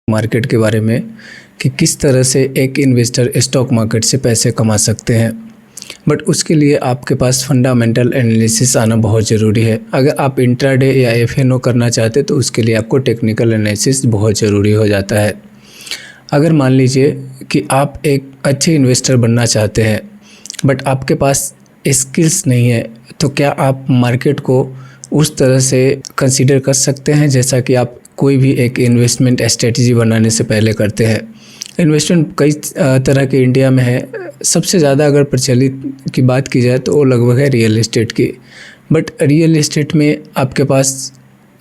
Market के बारे में कि किस तरह से एक इन्वेस्टर स्टॉक मार्केट से पैसे कमा सकते हैं। बट उसके लिए आपके पास फंडामेंटल एनालिसिस आना बहुत ज़रूरी है। अगर आप इंट्राडे या एफएनओ करना चाहते तो उसके लिए आपको टेक्निकल एनालिसिस बहुत ज़रूरी हो जाता है। अगर मान लीजिए कि आप एक अच्छे इन्वेस्टर बनना चाहते हैं बट आपके पास स्किल्स नहीं है, तो क्या आप मार्केट को उस तरह से कंसीडर कर सकते हैं जैसा कि आप कोई भी एक इन्वेस्टमेंट स्ट्रेटजी बनाने से पहले करते हैं। इन्वेस्टमेंट कई तरह के इंडिया में है। सबसे ज़्यादा अगर प्रचलित की बात की जाए तो वो लगभग है रियल एस्टेट की। बट रियल एस्टेट में आपके पास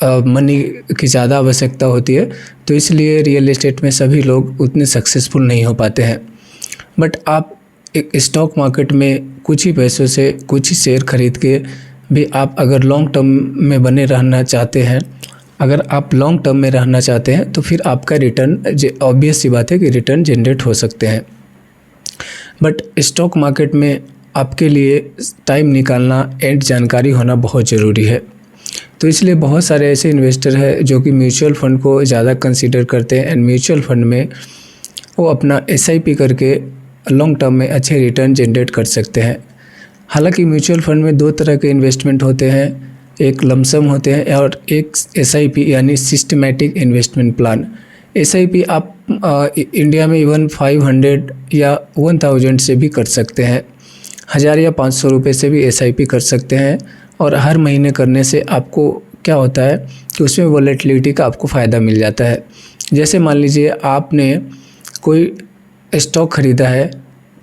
मनी की ज़्यादा आवश्यकता होती है, तो इसलिए रियल एस्टेट में सभी लोग उतने सक्सेसफुल नहीं हो पाते हैं। बट आप एक स्टॉक मार्केट में कुछ ही पैसों से कुछ ही शेयर खरीद के भी आप अगर लॉन्ग टर्म में बने रहना चाहते हैं, अगर आप लॉन्ग टर्म में रहना चाहते हैं तो फिर आपका रिटर्न ऑब्वियस सी बात है कि रिटर्न जनरेट हो सकते हैं। बट स्टॉक मार्केट में आपके लिए टाइम निकालना एंड जानकारी होना बहुत ज़रूरी है। तो इसलिए बहुत सारे ऐसे इन्वेस्टर हैं जो कि म्यूचुअल फ़ंड को ज़्यादा कंसीडर करते हैं एंड म्यूचुअल फ़ंड में वो अपना SIP करके लॉन्ग टर्म में अच्छे रिटर्न जनरेट कर सकते हैं। हालांकि म्यूचुअल फ़ंड में दो तरह के इन्वेस्टमेंट होते हैं, एक लमसम होते हैं और एक SIP यानी सिस्टमैटिक इन्वेस्टमेंट प्लान। SIP आप इंडिया में इवन 500 या 1000 से भी कर सकते हैं, 1000 या 500 रुपये से भी SIP कर सकते हैं। और हर महीने करने से आपको क्या होता है कि उसमें वॉलेटिलिटी का आपको फ़ायदा मिल जाता है। जैसे मान लीजिए आपने कोई स्टॉक ख़रीदा है,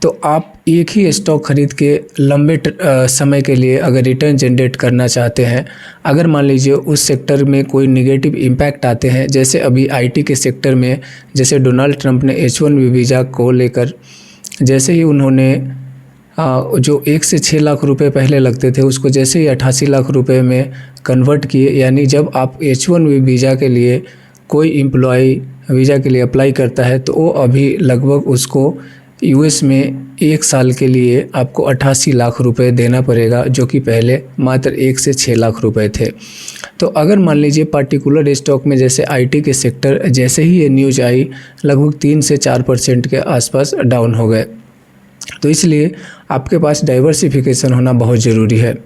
तो आप एक ही स्टॉक खरीद के लंबे समय के लिए अगर रिटर्न जनरेट करना चाहते हैं, अगर मान लीजिए उस सेक्टर में कोई नेगेटिव इम्पैक्ट आते हैं, जैसे अभी IT के सेक्टर में जैसे डोनाल्ड ट्रंप ने H1B वीज़ा को लेकर जैसे ही उन्होंने जो 1 से 6 लाख रुपए पहले लगते थे उसको जैसे ही 88 लाख रुपए में कन्वर्ट किए, यानी जब आप H1B वीज़ा के लिए कोई एम्प्लॉय वीज़ा के लिए अप्लाई करता है तो वो अभी लगभग उसको US में 1 साल के लिए आपको 88 लाख रुपए देना पड़ेगा, जो कि पहले मात्र 1 से 6 लाख रुपए थे। तो अगर मान लीजिए पर्टिकुलर स्टॉक में जैसे IT के सेक्टर जैसे ही ये न्यूज़ आई लगभग 3 से 4% के आसपास डाउन हो गए। तो इसलिए आपके पास डाइवर्सिफिकेशन होना बहुत ज़रूरी है।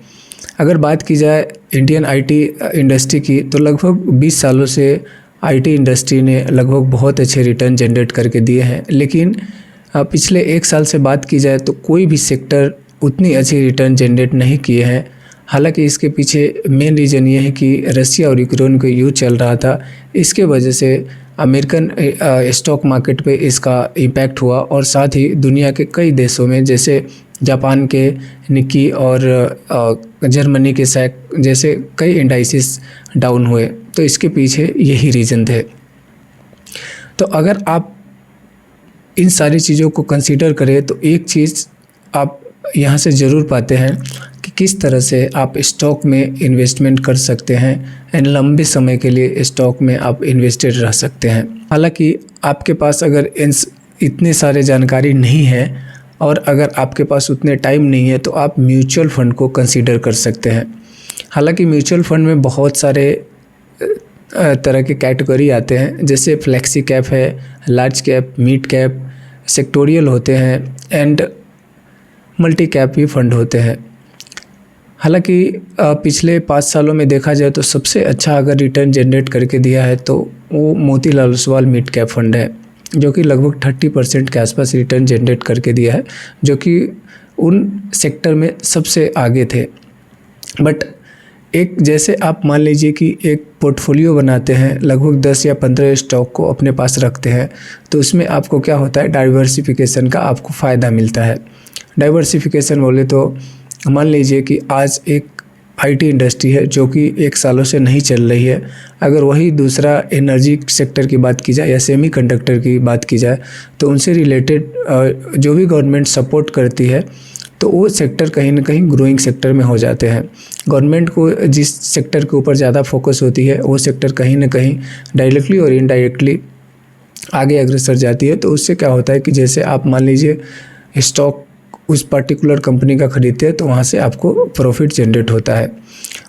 अगर बात की जाए इंडियन IT इंडस्ट्री की, तो लगभग 20 सालों से IT इंडस्ट्री ने लगभग बहुत अच्छे रिटर्न जनरेट करके दिए हैं। लेकिन पिछले 1 साल से बात की जाए तो कोई भी सेक्टर उतनी अच्छी रिटर्न जनरेट नहीं किए हैं। हालांकि इसके पीछे मेन रीज़न ये है कि रसिया और यूक्रेन का युद्ध चल रहा था, इसके वजह से अमेरिकन स्टॉक मार्केट पे इसका इम्पैक्ट हुआ और साथ ही दुनिया के कई देशों में जैसे जापान के निक्की और जर्मनी के सैक जैसे कई इंडाइसिस डाउन हुए। तो इसके पीछे यही रीज़न थे। तो अगर आप इन सारी चीज़ों को कंसीडर करें तो एक चीज़ आप यहाँ से ज़रूर पाते हैं कि किस तरह से आप स्टॉक में इन्वेस्टमेंट कर सकते हैं एंड लंबे समय के लिए स्टॉक में आप इन्वेस्टेड रह सकते हैं। हालांकि आपके पास अगर इतने सारे जानकारी नहीं है और अगर आपके पास उतने टाइम नहीं है तो आप म्यूचुअल फ़ंड को कंसीडर कर सकते हैं। हालांकि म्यूचुअल फ़ंड में बहुत सारे तरह के कैटेगरी आते हैं, जैसे फ्लेक्सी कैप है, large cap, mid cap, sectoral होते हैं एंड मल्टी कैप भी फंड होते हैं। हालांकि पिछले 5 सालों में देखा जाए तो सबसे अच्छा अगर रिटर्न जनरेट करके दिया है तो वो Motilal Oswal mid cap fund है, जो कि लगभग 30% के आसपास रिटर्न जनरेट करके दिया है, जो कि उन सेक्टर में सबसे आगे थे। बट एक जैसे आप मान लीजिए कि एक पोर्टफोलियो बनाते हैं, लगभग 10 या 15 स्टॉक को अपने पास रखते हैं, तो उसमें आपको क्या होता है, डाइवर्सिफिकेशन का आपको फ़ायदा मिलता है। डाइवर्सिफिकेशन बोले तो मान लीजिए कि आज एक IT इंडस्ट्री है जो कि 1 सालों से नहीं चल रही है। अगर वही दूसरा एनर्जी सेक्टर की बात की जाए या सेमीकंडक्टर की बात की जाए तो उनसे रिलेटेड जो भी गवर्नमेंट सपोर्ट करती है तो वो सेक्टर कहीं ना कहीं ग्रोइंग सेक्टर में हो जाते हैं। गवर्नमेंट को जिस सेक्टर के ऊपर ज़्यादा फोकस होती है वो सेक्टर कहीं ना कहीं डायरेक्टली और इनडायरेक्टली आगे अग्रसर जाती है। तो उससे क्या होता है कि जैसे आप मान लीजिए स्टॉक उस पर्टिकुलर कंपनी का खरीदते हैं तो वहाँ से आपको प्रॉफिट जनरेट होता है।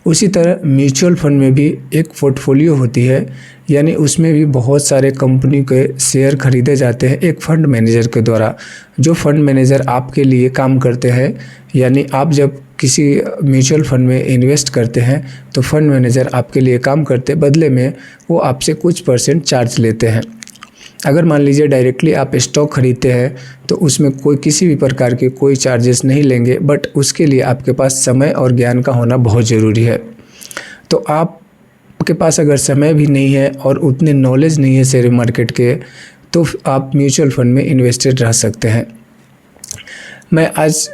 उसी तरह म्यूचुअल फंड में भी एक पोर्टफोलियो होती है, यानी उसमें भी बहुत सारे कंपनी के शेयर खरीदे जाते हैं एक फ़ंड मैनेजर के द्वारा। जो फ़ंड मैनेजर आपके लिए काम करते हैं, यानी आप जब किसी म्यूचुअल फंड में इन्वेस्ट करते हैं तो फंड मैनेजर आपके लिए काम करते, बदले में वो आपसे कुछ % चार्ज लेते हैं। अगर मान लीजिए डायरेक्टली आप स्टॉक खरीदते हैं तो उसमें कोई किसी भी प्रकार के कोई चार्जेस नहीं लेंगे, बट उसके लिए आपके पास समय और ज्ञान का होना बहुत ज़रूरी है। तो आपके पास अगर समय भी नहीं है और उतने नॉलेज नहीं है शेयर मार्केट के, तो आप म्यूचुअल फंड में इन्वेस्टेड रह सकते हैं। मैं आज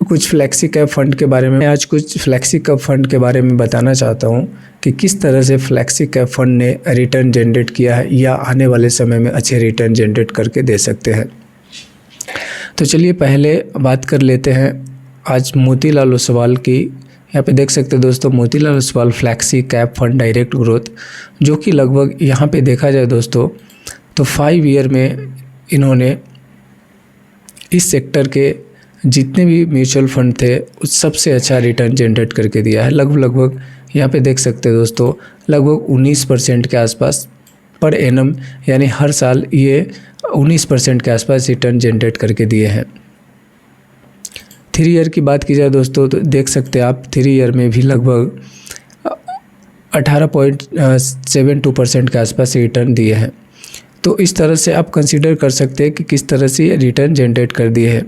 कुछ फ्लेक्सी कैप फंड के बारे में बताना चाहता हूं कि किस तरह से फ्लेक्सी कैप फंड ने रिटर्न जनरेट किया है या आने वाले समय में अच्छे रिटर्न जनरेट करके दे सकते हैं। तो चलिए पहले बात कर लेते हैं आज मोतीलाल ओसवाल की। यहाँ पे देख सकते हैं दोस्तों, Motilal Oswal flexi cap fund direct growth, जो कि लगभग यहाँ पे देखा जाए दोस्तों तो 5 ईयर में इन्होंने इस सेक्टर के जितने भी म्यूचुअल फंड थे उस सबसे अच्छा रिटर्न जनरेट करके दिया है। लगभग यहाँ पे देख सकते हैं दोस्तों, लगभग 19% के आसपास पर एनम, यानी हर साल ये 19% के आसपास रिटर्न जनरेट करके दिए हैं। 3 ईयर की बात की जाए दोस्तों तो देख सकते हैं आप 3 ईयर में भी लगभग 18.72% के आसपास रिटर्न दिए हैं। तो इस तरह से आप कंसीडर कर सकते हैं कि किस तरह से ये रिटर्न जनरेट कर दिए हैं।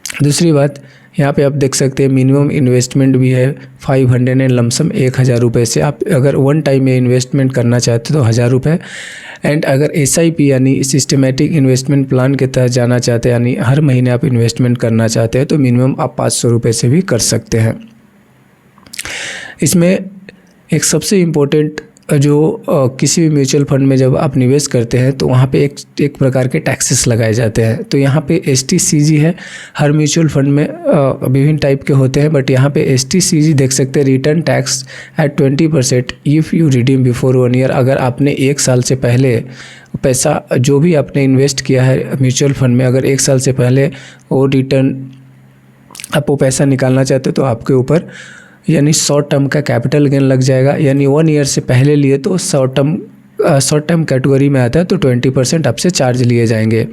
दूसरी बात, यहाँ पे आप देख सकते हैं मिनिमम इन्वेस्टमेंट भी है 500 एंड लमसम 1000 रुपये से। आप अगर वन टाइम में इन्वेस्टमेंट करना चाहते हो तो 1000 रुपये, एंड अगर SIP यानी सिस्टमेटिक इन्वेस्टमेंट प्लान के तहत जाना चाहते हैं, यानी हर महीने आप इन्वेस्टमेंट करना चाहते हैं, तो मिनिमम आप 500 रुपये से भी कर सकते हैं। इसमें एक सबसे इम्पोर्टेंट जो किसी भी म्यूचुअल फंड में जब आप निवेश करते हैं तो वहाँ पे एक प्रकार के टैक्सेस लगाए जाते हैं। तो यहाँ पे STCG है, हर म्यूचुअल फंड में विभिन्न टाइप के होते हैं, बट यहाँ पे STCG देख सकते हैं, return tax at 20% if you redeem before 1 year. अगर आपने 1 साल से पहले पैसा जो भी आपने इन्वेस्ट किया है म्यूचुअल फंड में, अगर 1 साल से पहले वो रिटर्न आप वो पैसा निकालना चाहते हो तो आपके ऊपर यानी शॉर्ट टर्म का कैपिटल गेन लग जाएगा। यानी 1 ईयर से पहले लिए तो शॉर्ट टर्म कैटेगरी में आता है तो 20% आपसे चार्ज लिए जाएंगे।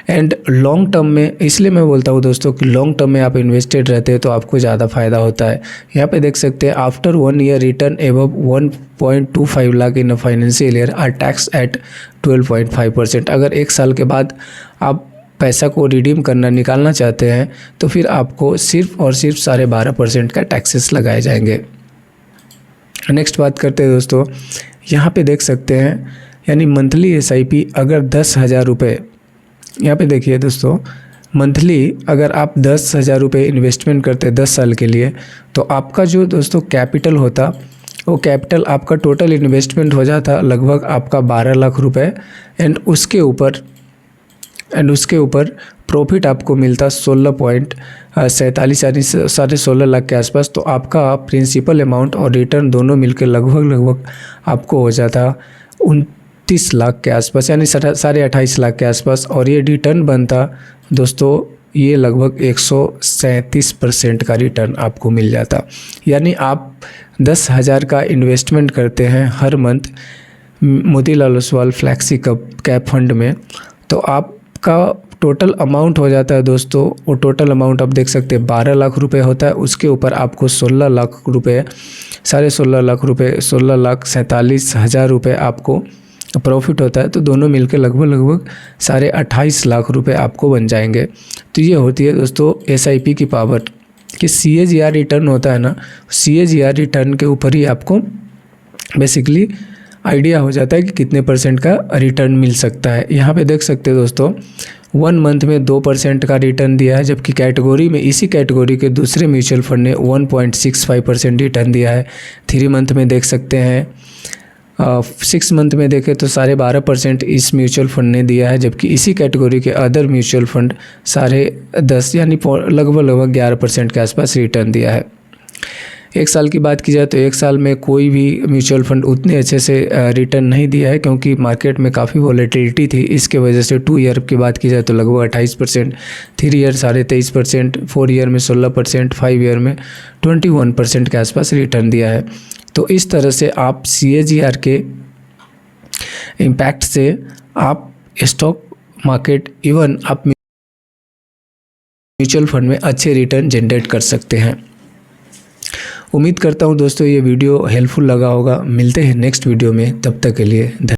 एंड लॉन्ग टर्म में, इसलिए मैं बोलता हूँ दोस्तों कि लॉन्ग टर्म में आप इन्वेस्टेड रहते हैं तो आपको ज़्यादा फ़ायदा होता है। यहाँ पे देख सकते हैं after 1 year return above 1.25 lakh in a financial year are tax at 12.5%। अगर 1 साल के बाद आप पैसा को रिडीम करना निकालना चाहते हैं तो फिर आपको सिर्फ और सिर्फ 12.5% का टैक्सेस लगाए जाएंगे। नेक्स्ट बात करते हैं दोस्तों, यहाँ पे देख सकते हैं यानी मंथली SIP अगर 10,000 रुपये, यहाँ पे देखिए दोस्तों, मंथली अगर आप 10,000 रुपये इन्वेस्टमेंट करते हैं 10 साल के लिए, तो आपका जो दोस्तों कैपिटल होता, वो कैपिटल आपका टोटल इन्वेस्टमेंट हो जाता लगभग आपका 12 लाख रुपये, एंड उसके ऊपर प्रॉफिट आपको मिलता 16.47 यानी 16.5 लाख के आसपास। तो आपका प्रिंसिपल अमाउंट और रिटर्न दोनों मिलकर लगभग आपको हो जाता 29 लाख के आसपास, यानी 28.5 लाख के आसपास। और ये रिटर्न बनता दोस्तों, ये लगभग 137% का रिटर्न आपको मिल जाता। यानी आप 10,000 का इन्वेस्टमेंट करते हैं हर month Motilal Oswal flexi cap fund में, तो आपका टोटल अमाउंट हो जाता है दोस्तों, वो टोटल अमाउंट आप देख सकते हैं 12 लाख रुपए होता है। उसके ऊपर आपको 16 लाख रुपए, 16.5 लाख रुपए, 16,47,000 रुपये आपको प्रॉफिट होता है। तो दोनों मिलकर लगभग 28.5 लाख रुपए आपको बन जाएंगे। तो ये होती है दोस्तों SIP की पावर, कि CAGR रिटर्न होता है ना, CAGR रिटर्न के ऊपर ही आपको बेसिकली आइडिया हो जाता है कि कितने % का रिटर्न मिल सकता है। यहाँ पे देख सकते हैं दोस्तों 1 मंथ में 2% का रिटर्न दिया है, जबकि कैटेगरी में इसी कैटेगरी के दूसरे म्यूचुअल फंड ने 1.65% रिटर्न दिया है। 3 मंथ में देख सकते हैं, 6 मंथ में देखें तो 12.5% इस म्यूचुअल फंड ने दिया है, जबकि इसी कैटेगरी के अदर म्यूचुअल फंड 10.5 यानी लगभग 11% के आसपास रिटर्न दिया है। 1 साल की बात की जाए तो 1 साल में कोई भी म्यूचुअल फंड उतने अच्छे से रिटर्न नहीं दिया है, क्योंकि मार्केट में काफ़ी वॉलेटिलिटी थी। इसके वजह से 2 ईयर की बात की जाए तो लगभग 28%, 3 ईयर 23.5%, 4 ईयर में 16%, 5 ईयर में 21% के आसपास रिटर्न दिया है। तो इस तरह से आप CAGR के इम्पैक्ट से आप स्टॉक मार्केट इवन आप म्यूचुअल फंड में अच्छे रिटर्न जनरेट कर सकते हैं। उम्मीद करता हूँ दोस्तों ये वीडियो हेल्पफुल लगा होगा। मिलते हैं नेक्स्ट वीडियो में, तब तक के लिए धन्यवाद।